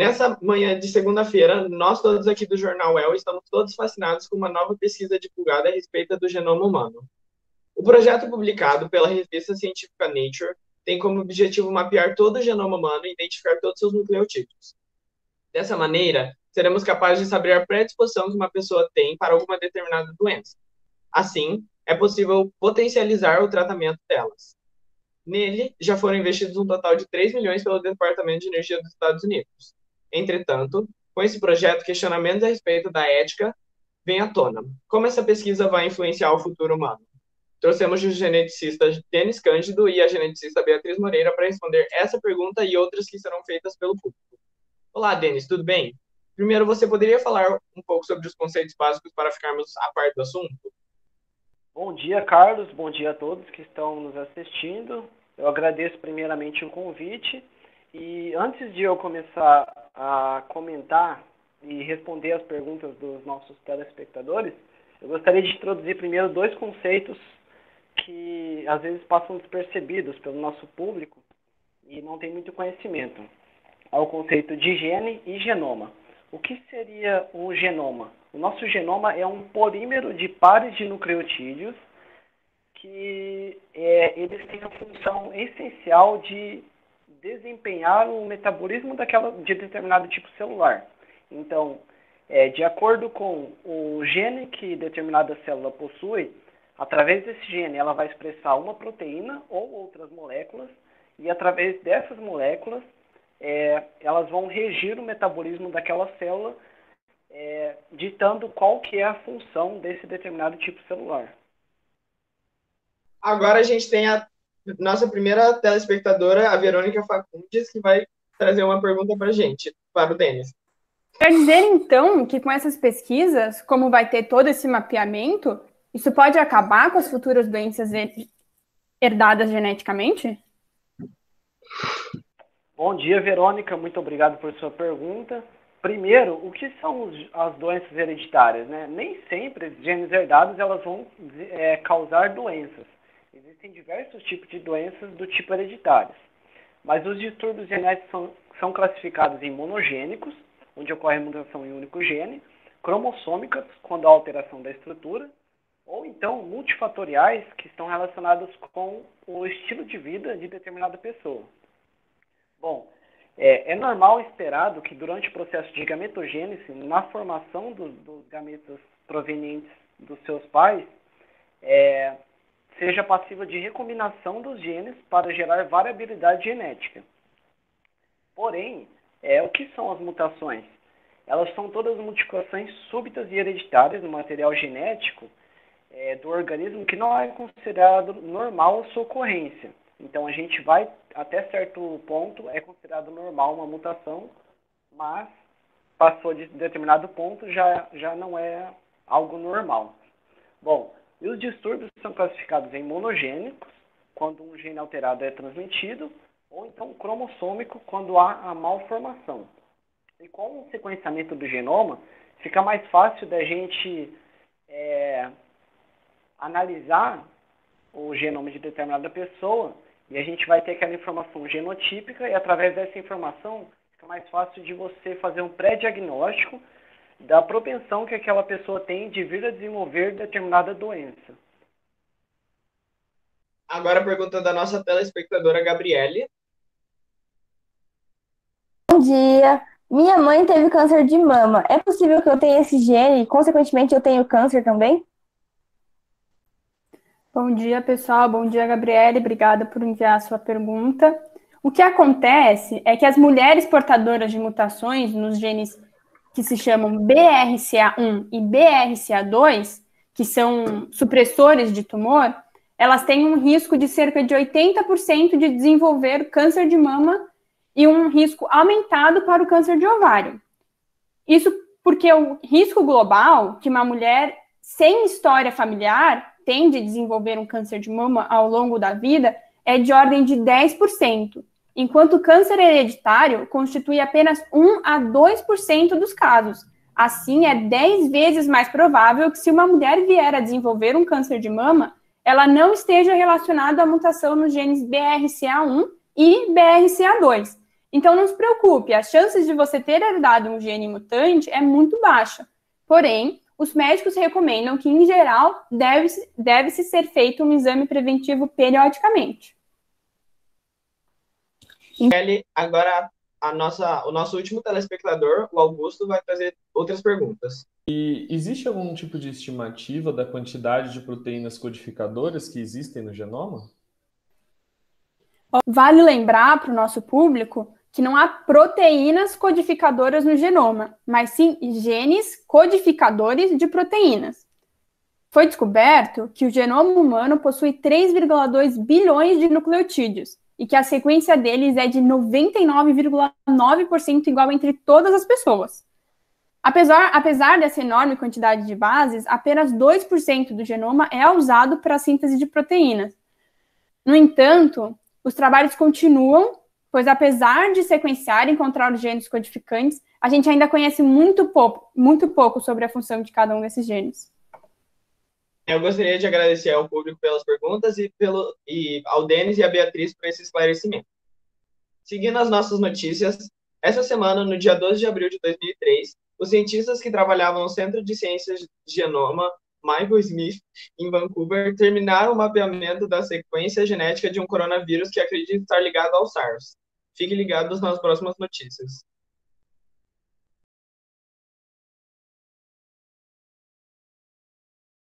Nessa manhã de segunda-feira, nós todos aqui do Jornal El estamos todos fascinados com uma nova pesquisa divulgada a respeito do genoma humano. O projeto publicado pela revista científica Nature tem como objetivo mapear todo o genoma humano e identificar todos seus nucleotídeos. Dessa maneira, seremos capazes de saber a predisposição que uma pessoa tem para alguma determinada doença. Assim, é possível potencializar o tratamento delas. Nele, já foram investidos um total de 3 milhões pelo Departamento de Energia dos Estados Unidos. Entretanto, com esse projeto, questionamentos a respeito da ética vêm à tona. Como essa pesquisa vai influenciar o futuro humano? Trouxemos o geneticista Denis Cândido e a geneticista Beatriz Moreira para responder essa pergunta e outras que serão feitas pelo público. Olá, Denis, tudo bem? Primeiro, você poderia falar um pouco sobre os conceitos básicos para ficarmos a par do assunto? Bom dia, Carlos. Bom dia a todos que estão nos assistindo. Eu agradeço primeiramente o convite. E antes de eu começar a comentar e responder as perguntas dos nossos telespectadores, eu gostaria de introduzir primeiro dois conceitos que às vezes passam despercebidos pelo nosso público e não tem muito conhecimento. É o conceito de gene e genoma. O que seria um genoma? O nosso genoma é um polímero de pares de nucleotídeos que eles têm a função essencial de desempenhar o metabolismo de determinado tipo celular. Então, de acordo com o gene que determinada célula possui, através desse gene ela vai expressar uma proteína ou outras moléculas, e através dessas moléculas elas vão regir o metabolismo daquela célula, ditando qual que é a função desse determinado tipo celular. Agora a gente tem a nossa primeira telespectadora, a Verônica Facundes, que vai trazer uma pergunta para a gente, para o Denis. Quer dizer, então, que com essas pesquisas, como vai ter todo esse mapeamento, isso pode acabar com as futuras doenças herdadas geneticamente? Bom dia, Verônica. Muito obrigado por sua pergunta. Primeiro, o que são as doenças hereditárias, né? Nem sempre os genes herdados elas vão causar doenças. Existem diversos tipos de doenças do tipo hereditários. Mas os distúrbios genéticos são classificados em monogênicos, onde ocorre mutação em um único gene, cromossômicas, quando há alteração da estrutura, ou então multifatoriais, que estão relacionados com o estilo de vida de determinada pessoa. Bom, é normal e esperado que durante o processo de gametogênese, na formação dos gametas provenientes dos seus pais, seja passível de recombinação dos genes para gerar variabilidade genética. Porém, o que são as mutações? Elas são todas modificações súbitas e hereditárias no material genético do organismo que não é considerado normal a sua ocorrência. Então, a gente vai, até certo ponto, é considerado normal uma mutação, mas passou de determinado ponto, já não é algo normal. Bom, e os distúrbios são classificados em monogênicos, quando um gene alterado é transmitido, ou então cromossômico, quando há a malformação. E com o sequenciamento do genoma, fica mais fácil da gente analisar o genoma de determinada pessoa, e a gente vai ter aquela informação genotípica, e através dessa informação fica mais fácil de você fazer um pré-diagnóstico da propensão que aquela pessoa tem de vir a desenvolver determinada doença. Agora a pergunta da nossa telespectadora Gabriele. Bom dia. Minha mãe teve câncer de mama. É possível que eu tenha esse gene e, consequentemente, eu tenho câncer também? Bom dia, pessoal. Bom dia, Gabriele. Obrigada por enviar a sua pergunta. O que acontece é que as mulheres portadoras de mutações nos genes que se chamam BRCA1 e BRCA2, que são supressores de tumor, elas têm um risco de cerca de 80% de desenvolver câncer de mama e um risco aumentado para o câncer de ovário. Isso porque o risco global que uma mulher sem história familiar tem de desenvolver um câncer de mama ao longo da vida é de ordem de 10%, enquanto o câncer hereditário constitui apenas 1 a 2% dos casos. Assim, é 10 vezes mais provável que se uma mulher vier a desenvolver um câncer de mama, ela não esteja relacionada à mutação nos genes BRCA1 e BRCA2. Então, não se preocupe, as chances de você ter herdado um gene mutante é muito baixa. Porém, os médicos recomendam que, em geral, deve-se ser feito um exame preventivo periodicamente. Kelly, agora o nosso último telespectador, o Augusto, vai trazer outras perguntas. E existe algum tipo de estimativa da quantidade de proteínas codificadoras que existem no genoma? Vale lembrar para o nosso público que não há proteínas codificadoras no genoma, mas sim genes codificadores de proteínas. Foi descoberto que o genoma humano possui 3,2 bilhões de nucleotídeos e que a sequência deles é de 99,9% igual entre todas as pessoas. Apesar dessa enorme quantidade de bases, apenas 2% do genoma é usado para a síntese de proteínas. No entanto, os trabalhos continuam, pois apesar de sequenciar e encontrar os genes codificantes, a gente ainda conhece muito pouco sobre a função de cada um desses genes. Eu gostaria de agradecer ao público pelas perguntas e ao Denis e à Beatriz por esse esclarecimento. Seguindo as nossas notícias, essa semana, no dia 12 de abril de 2003, os cientistas que trabalhavam no Centro de Ciências de Genoma Michael Smith, em Vancouver, terminaram o mapeamento da sequência genética de um coronavírus que acredita estar ligado ao SARS. Fiquem ligados nas próximas notícias.